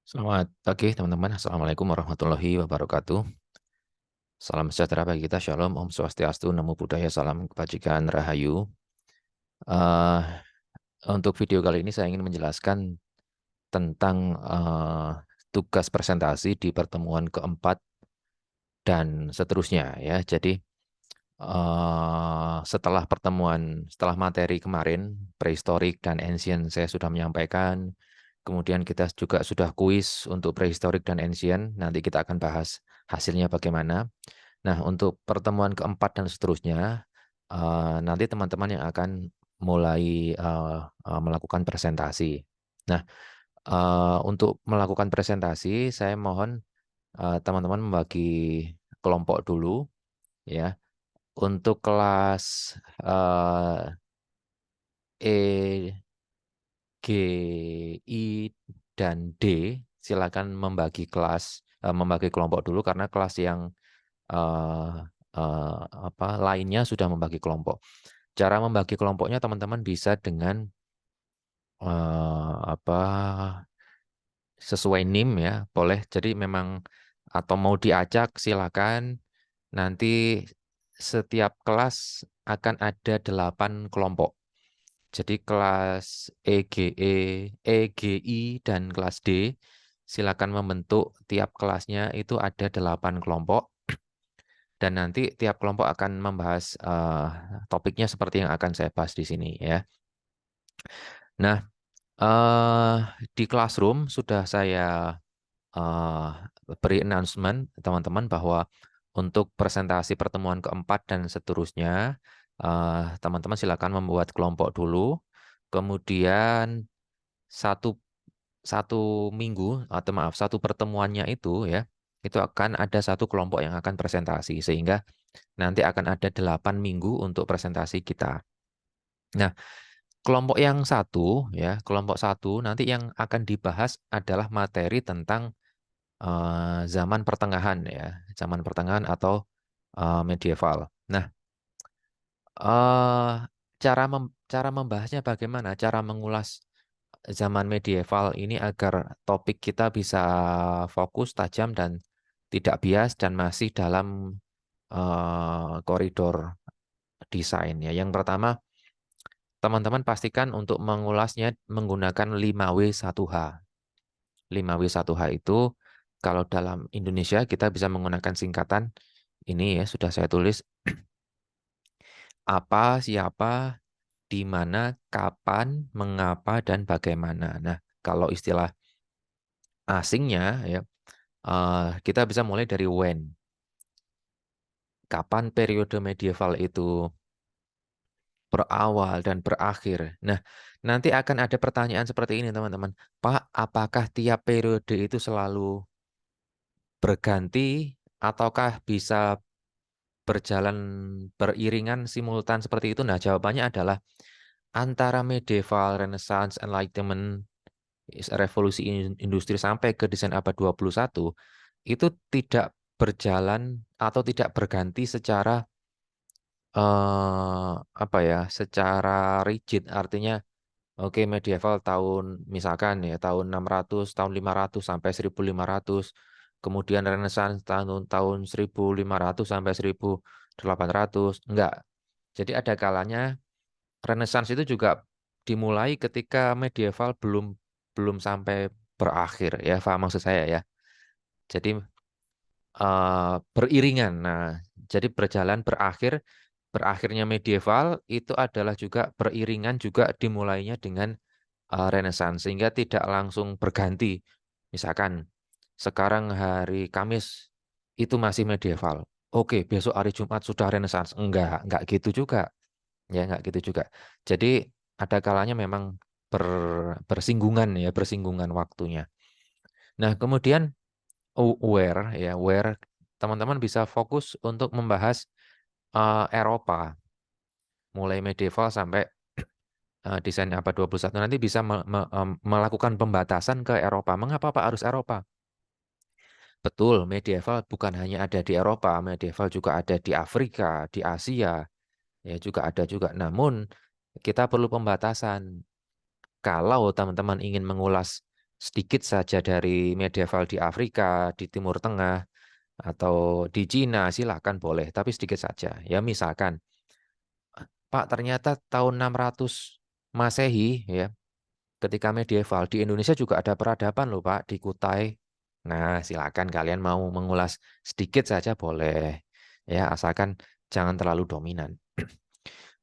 Selamat pagi teman-teman. Assalamualaikum warahmatullahi wabarakatuh. Salam sejahtera bagi kita. Shalom, Om Swastiastu, Namo Buddhaya, Salam Kebajikan, Rahayu. Eh, untuk video kali ini saya ingin menjelaskan tentang tugas presentasi di pertemuan keempat dan seterusnya ya. Jadi setelah materi kemarin, prehistorik dan ancient saya sudah menyampaikan. Kemudian kita juga sudah kuis untuk prehistorik dan ancient. Nanti kita akan bahas hasilnya bagaimana. Nah, untuk pertemuan keempat dan seterusnya, nanti teman-teman yang akan mulai melakukan presentasi. Nah, untuk melakukan presentasi, saya mohon teman-teman membagi kelompok dulu, ya. Untuk kelas E, G, I, dan D, silakan membagi kelompok dulu karena kelas yang eh, lainnya sudah membagi kelompok. Cara membagi kelompoknya teman-teman bisa dengan apa sesuai NIM ya, boleh. Jadi memang atau mau diacak silakan. Nanti setiap kelas akan ada 8 kelompok. Jadi kelas EGI, dan kelas D silakan membentuk tiap kelasnya itu ada 8 kelompok. Dan nanti tiap kelompok akan membahas topiknya seperti yang akan saya bahas di sini ya. Nah, eh, di Classroom sudah saya eh, beri announcement teman-teman bahwa untuk presentasi pertemuan keempat dan seterusnya, teman-teman silakan membuat kelompok dulu. Kemudian satu satu minggu atau maaf satu pertemuannya itu ya, itu akan ada satu kelompok yang akan presentasi sehingga nanti akan ada 8 minggu untuk presentasi kita. Nah, kelompok satu nanti yang akan dibahas adalah materi tentang zaman pertengahan ya, zaman pertengahan atau medieval. Nah, eh, cara membahasnya bagaimana? Cara mengulas zaman medieval ini agar topik kita bisa fokus, tajam dan tidak bias dan masih dalam koridor desain ya. Yang pertama, teman-teman pastikan untuk mengulasnya menggunakan 5W1H. 5W1H itu kalau dalam Indonesia kita bisa menggunakan singkatan ini ya, sudah saya tulis apa, siapa, di mana, kapan, mengapa, dan bagaimana. Nah, kalau istilah asingnya ya, kita bisa mulai dari when. Kapan periode medieval itu berawal dan berakhir. Nah, nanti akan ada pertanyaan seperti ini, teman-teman. Pak, apakah tiap periode itu selalu berganti ataukah bisa berjalan beriringan simultan seperti itu? Nah, jawabannya adalah antara medieval, Renaissance, Enlightenment, revolusi industri sampai ke desain abad 21 itu tidak berjalan atau tidak berganti secara apa ya, secara rigid. Artinya oke, medieval tahun misalkan ya tahun 600, tahun 500 sampai 1500. Kemudian Renaissance tahun tahun 1500 sampai 1800. Enggak. Jadi ada kalanya Renaissance itu juga dimulai ketika medieval belum belum sampai berakhir ya, paham maksud saya ya. Jadi beriringan. Nah, jadi berjalan berakhirnya medieval itu adalah juga beriringan juga dimulainya dengan Renaissance sehingga tidak langsung berganti. Misalkan sekarang hari Kamis itu masih medieval. Oke, besok hari Jumat sudah Renaissance. Enggak gitu juga. Ya, enggak gitu juga. Jadi ada kalanya memang bersinggungan ya, bersinggungan waktunya. Nah, kemudian where teman-teman bisa fokus untuk membahas Eropa, mulai medieval sampai desain abad 21 nanti bisa melakukan pembatasan ke Eropa. Mengapa Pak harus Eropa? Betul, medieval bukan hanya ada di Eropa, medieval juga ada di Afrika, di Asia, ya juga ada juga. Namun kita perlu pembatasan. Kalau teman-teman ingin mengulas sedikit saja dari medieval di Afrika, di Timur Tengah, atau di Cina, silakan boleh, tapi sedikit saja. Ya misalkan, Pak, ternyata tahun 600 Masehi, ya, ketika medieval di Indonesia juga ada peradaban loh, Pak, di Kutai. Nah, silakan kalian mau mengulas sedikit saja boleh. Ya, asalkan jangan terlalu dominan.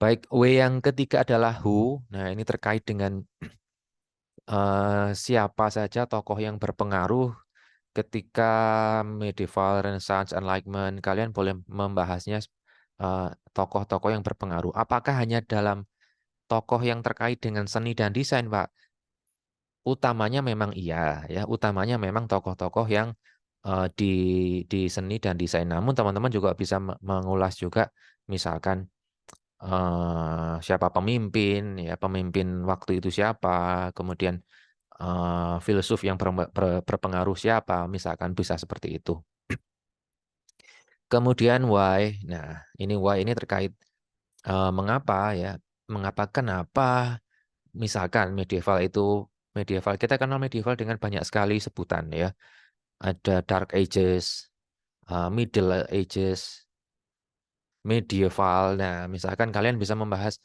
Baik, W yang ketiga adalah who. Nah, ini terkait dengan siapa saja tokoh yang berpengaruh ketika medieval, Renaissance, Enlightenment. Kalian boleh membahasnya eh, tokoh-tokoh yang berpengaruh. Apakah hanya dalam tokoh yang terkait dengan seni dan desain, Pak? Utamanya memang iya, ya. Utamanya memang tokoh-tokoh yang di seni dan desain. Namun teman-teman juga bisa mengulas juga, misalkan siapa pemimpin, ya pemimpin waktu itu siapa, kemudian filsuf yang berpengaruh siapa, misalkan bisa seperti itu. Kemudian why, nah ini why ini terkait mengapa ya, kenapa, misalkan medieval kita kenal medieval dengan banyak sekali sebutan ya, ada Dark Ages, Middle Ages, medieval. Nah, misalkan kalian bisa membahas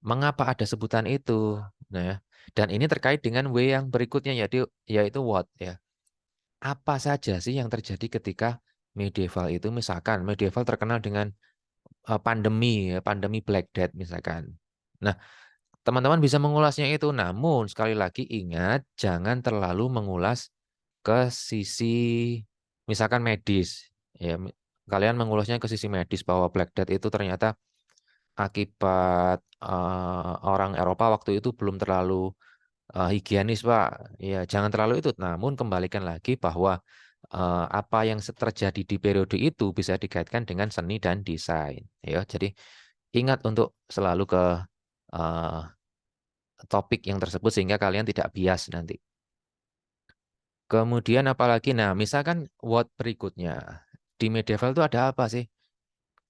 mengapa ada sebutan itu. Nah, ya. Dan ini terkait dengan W yang berikutnya yaitu what ya. Apa saja sih yang terjadi ketika medieval itu? Misalkan medieval terkenal dengan pandemi ya, pandemi Black Death misalkan. Nah, teman-teman bisa mengulasnya itu. Namun sekali lagi ingat jangan terlalu mengulas ke sisi misalkan medis ya. Kalian mengulasnya ke sisi medis bahwa Black Death itu ternyata akibat orang Eropa waktu itu belum terlalu higienis, Pak. Ya, jangan terlalu itu. Namun kembalikan lagi bahwa apa yang terjadi di periode itu bisa dikaitkan dengan seni dan desain. Ya, jadi ingat untuk selalu ke eh, topik yang tersebut sehingga kalian tidak bias nanti. Kemudian apalagi, nah misalkan what berikutnya di medieval itu ada apa sih?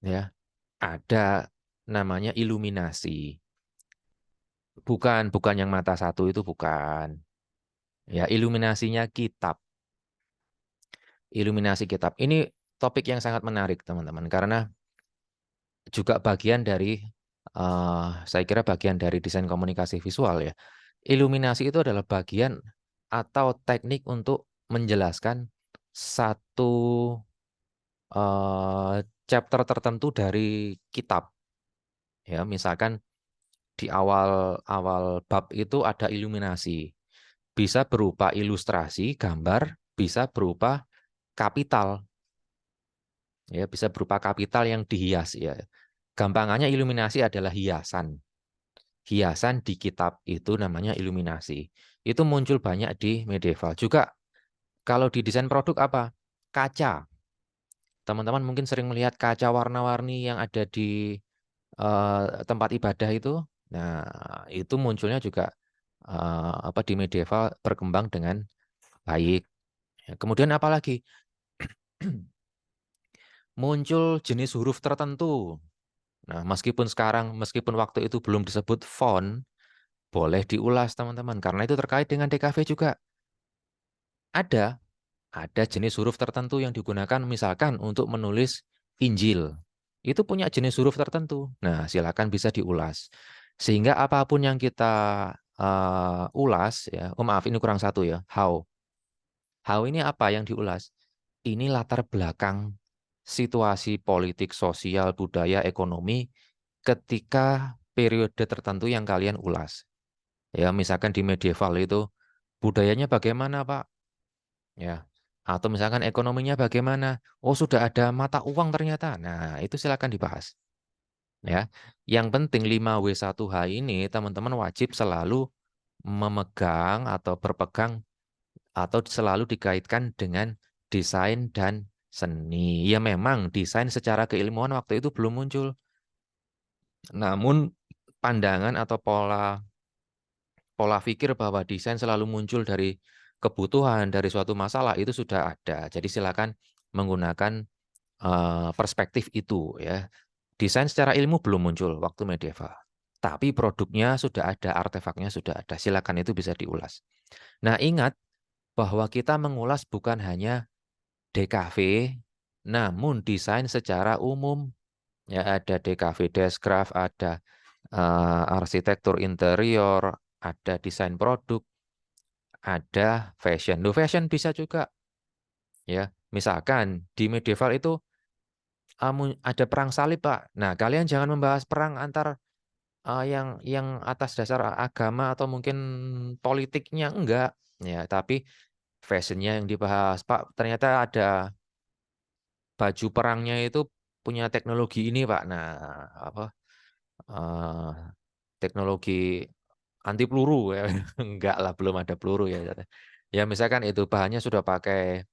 Ya, ada namanya iluminasi. Bukan yang mata satu itu bukan. Ya, iluminasinya kitab. Iluminasi kitab. Ini topik yang sangat menarik, teman-teman, karena juga bagian dari saya kira bagian dari desain komunikasi visual ya. Iluminasi itu adalah bagian atau teknik untuk menjelaskan satu eh, chapter tertentu dari kitab. Ya, misalkan di awal-awal bab itu ada iluminasi. Bisa berupa ilustrasi, gambar, bisa berupa kapital. Ya, bisa berupa kapital yang dihias ya. Gampangannya iluminasi adalah hiasan. Hiasan di kitab itu namanya iluminasi. Itu muncul banyak di medieval. Juga kalau di desain produk apa? Kaca. Teman-teman mungkin sering melihat kaca warna-warni yang ada di tempat ibadah itu. Nah, itu munculnya juga apa di medieval berkembang dengan baik. Ya, kemudian apalagi muncul jenis huruf tertentu. Nah, meskipun waktu itu belum disebut font, boleh diulas teman-teman karena itu terkait dengan DKV juga. Ada ada jenis huruf tertentu yang digunakan misalkan untuk menulis Injil. Itu punya jenis huruf tertentu. Nah, silakan bisa diulas. Sehingga apapun yang kita ulas ya. Oh maaf, ini kurang satu ya. How. How ini apa yang diulas? Ini latar belakang situasi politik, sosial, budaya, ekonomi ketika periode tertentu yang kalian ulas. Ya, misalkan di medieval itu budayanya bagaimana, Pak? Ya. Atau misalkan ekonominya bagaimana? Oh, sudah ada mata uang ternyata. Nah, itu silakan dibahas. Ya. Yang penting 5W1H ini teman-teman wajib selalu memegang atau berpegang atau selalu dikaitkan dengan desain dan seni. Ya memang desain secara keilmuan waktu itu belum muncul. Namun pandangan atau pola pola pikir bahwa desain selalu muncul dari kebutuhan, dari suatu masalah itu sudah ada. Jadi silakan menggunakan perspektif itu ya. Desain secara ilmu belum muncul waktu medieval. tapi produknya sudah ada, artefaknya sudah ada. Silakan itu bisa diulas. Nah, ingat bahwa kita mengulas bukan hanya DKV, namun desain secara umum. Ya, ada DKV Deskraf, ada arsitektur interior, ada desain produk, ada fashion. Loh, fashion bisa juga. Ya, misalkan di medieval itu ada perang salib, Pak. Nah, kalian jangan membahas perang antar yang atas dasar agama atau mungkin politiknya enggak. Ya, tapi fashionnya yang dibahas. Pak, ternyata ada baju perangnya itu punya teknologi ini, Pak. Nah, apa eh, teknologi anti peluru ya. Enggak lah, belum ada peluru ya. Ya, misalkan itu bahannya sudah pakai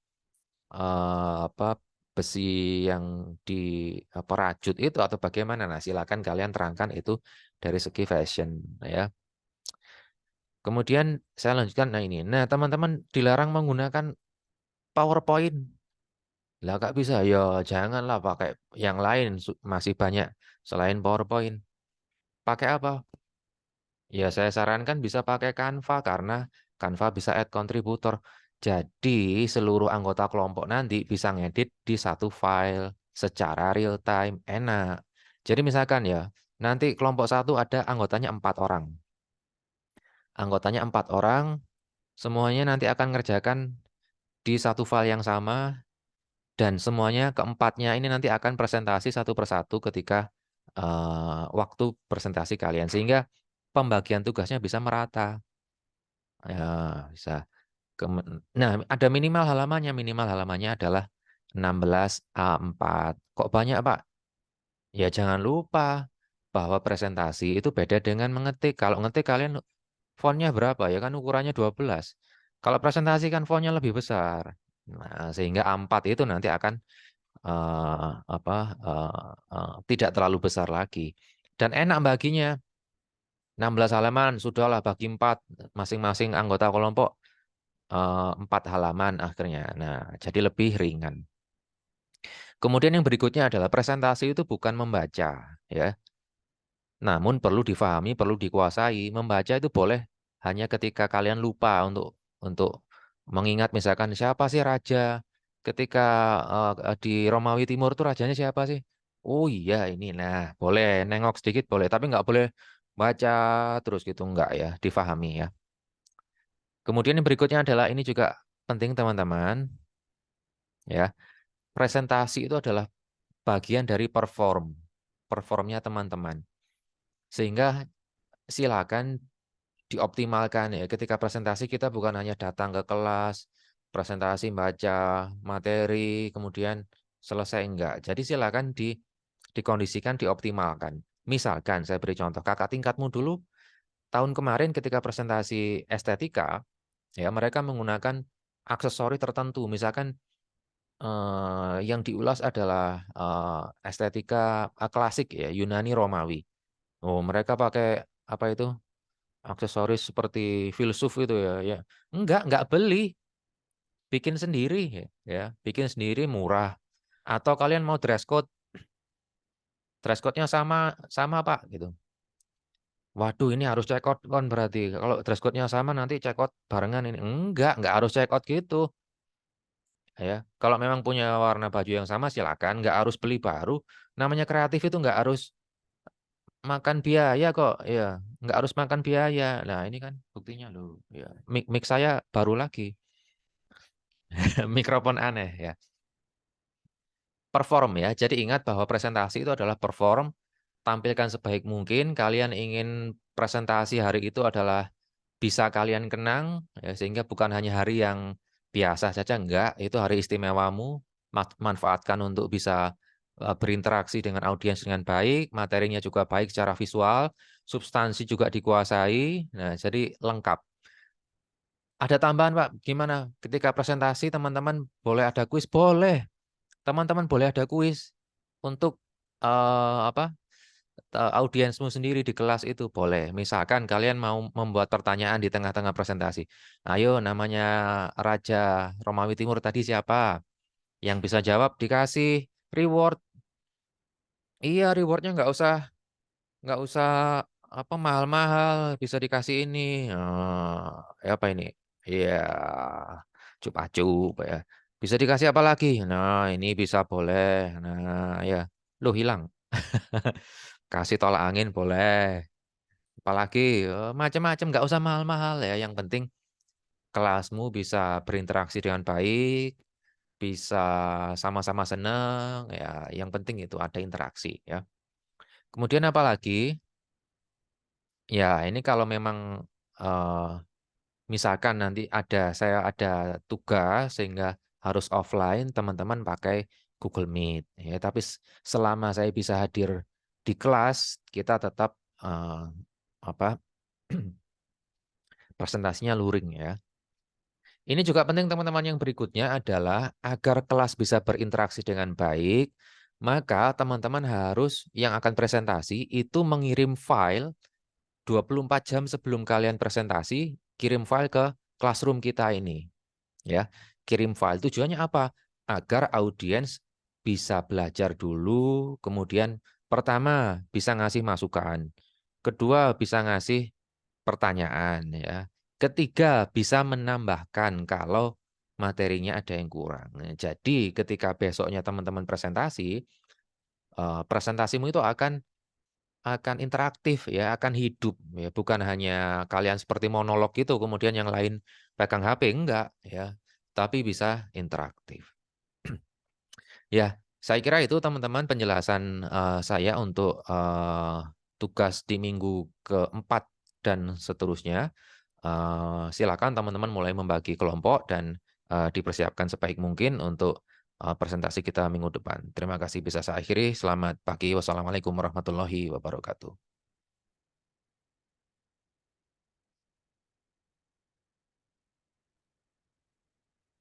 apa besi yang di perajut itu atau bagaimana. Nah, silakan kalian terangkan itu dari segi fashion ya. Kemudian saya lanjutkan, nah ini. Nah, teman-teman dilarang menggunakan PowerPoint. Lah kak bisa? Ya janganlah, pakai yang lain, masih banyak selain PowerPoint. Pakai apa? Ya saya sarankan bisa pakai Canva karena Canva bisa add kontributor. Jadi seluruh anggota kelompok nanti bisa ngedit di satu file secara real time, enak. Jadi misalkan ya, nanti kelompok satu ada anggotanya 4 orang. Anggotanya 4 orang, semuanya nanti akan ngerjakan di satu file yang sama, dan semuanya keempatnya ini nanti akan presentasi satu persatu ketika waktu presentasi kalian. Sehingga pembagian tugasnya bisa merata. Ya, bisa. Nah, ada minimal halamannya. Minimal halamannya adalah 16 A4. Kok banyak, Pak? Ya, jangan lupa bahwa presentasi itu beda dengan mengetik. Kalau ngetik kalian fontnya berapa? Ya kan ukurannya 12. Kalau presentasi kan fontnya lebih besar. Nah, sehingga A4 itu nanti akan apa tidak terlalu besar lagi. Dan enak baginya. 16 halaman, sudahlah bagi 4. Masing-masing anggota kelompok 4 halaman akhirnya. Nah, jadi lebih ringan. Kemudian yang berikutnya adalah presentasi itu bukan membaca, ya. Namun perlu difahami, perlu dikuasai. Membaca itu boleh hanya ketika kalian lupa untuk mengingat, misalkan siapa sih raja ketika di Romawi Timur itu rajanya siapa sih? Oh iya ini. Nah, boleh nengok sedikit boleh, tapi nggak boleh baca terus gitu, nggak ya, difahami ya. Kemudian yang berikutnya adalah ini juga penting teman-teman, ya. Presentasi itu adalah bagian dari performnya teman-teman. Sehingga silakan dioptimalkan ya. Ketika presentasi kita bukan hanya datang ke kelas, presentasi baca materi, kemudian selesai, enggak. Jadi silakan dikondisikan, dioptimalkan. Misalkan saya beri contoh, kakak tingkatmu dulu tahun kemarin ketika presentasi estetika, ya mereka menggunakan aksesori tertentu. Misalkan yang diulas adalah estetika klasik ya, Yunani Romawi. Oh, mereka pakai apa itu? Aksesoris seperti filsuf itu ya, ya. Enggak beli, bikin sendiri ya, ya. Bikin sendiri murah. Atau kalian mau dress code-nya sama sama Pak gitu. Waduh, ini harus check out kan berarti. Kalau dress code-nya sama nanti check out barengan ini. Enggak harus check out gitu. Ya, kalau memang punya warna baju yang sama silakan, enggak harus beli baru. Namanya kreatif itu enggak harus makan biaya kok, ya. Enggak harus makan biaya. Nah, ini kan buktinya loh, ya. Mic saya baru lagi. Mikrofon aneh ya. Perform ya. Jadi ingat bahwa presentasi itu adalah perform, tampilkan sebaik mungkin. Kalian ingin presentasi hari itu adalah bisa kalian kenang ya, sehingga bukan hanya hari yang biasa saja, enggak, itu hari istimewamu. Manfaatkan untuk bisa berinteraksi dengan audiens dengan baik, materinya juga baik secara visual, substansi juga dikuasai. Nah, jadi lengkap. Ada tambahan, Pak. Gimana? Ketika presentasi teman-teman boleh ada kuis? Boleh. Teman-teman boleh ada kuis untuk apa? Audiensmu sendiri di kelas itu boleh. Misalkan kalian mau membuat pertanyaan di tengah-tengah presentasi. Ayo, namanya Raja Romawi Timur tadi siapa? Yang bisa jawab dikasih reward. Iya, rewardnya nggak usah apa mahal-mahal bisa dikasih ini, apa ini? Iya, cup-cup ya. Bisa dikasih apa lagi? Nah, ini bisa boleh. Nah, ya. Loh, hilang. Kasih tolak angin boleh. Apalagi macam-macam, nggak usah mahal-mahal ya. Yang penting kelasmu bisa berinteraksi dengan baik, bisa sama-sama senang, ya. Yang penting itu ada interaksi ya. Kemudian apa lagi? Ya, ini kalau memang eh, misalkan nanti saya ada tugas sehingga harus offline, teman-teman pakai Google Meet. Ya, tapi selama saya bisa hadir di kelas, kita tetap apa presentasinya luring ya. Ini juga penting teman-teman, yang berikutnya adalah agar kelas bisa berinteraksi dengan baik, maka teman-teman harus yang akan presentasi itu mengirim file 24 jam sebelum kalian presentasi, kirim file ke classroom kita ini. Ya, kirim file tujuannya apa? Agar audiens bisa belajar dulu, kemudian pertama bisa ngasih masukan, kedua bisa ngasih pertanyaan ya. Ketiga bisa menambahkan kalau materinya ada yang kurang. Nah, jadi ketika besoknya teman-teman presentasi, presentasimu itu akan interaktif ya, akan hidup ya, bukan hanya kalian seperti monolog gitu, kemudian yang lain pegang HP, enggak ya, tapi bisa interaktif. Ya, saya kira itu teman-teman penjelasan saya untuk tugas di minggu keempat dan seterusnya. Silakan teman-teman mulai membagi kelompok dan dipersiapkan sebaik mungkin untuk presentasi kita minggu depan. Terima kasih, bisa saya akhiri. Selamat pagi. Wassalamualaikum warahmatullahi wabarakatuh.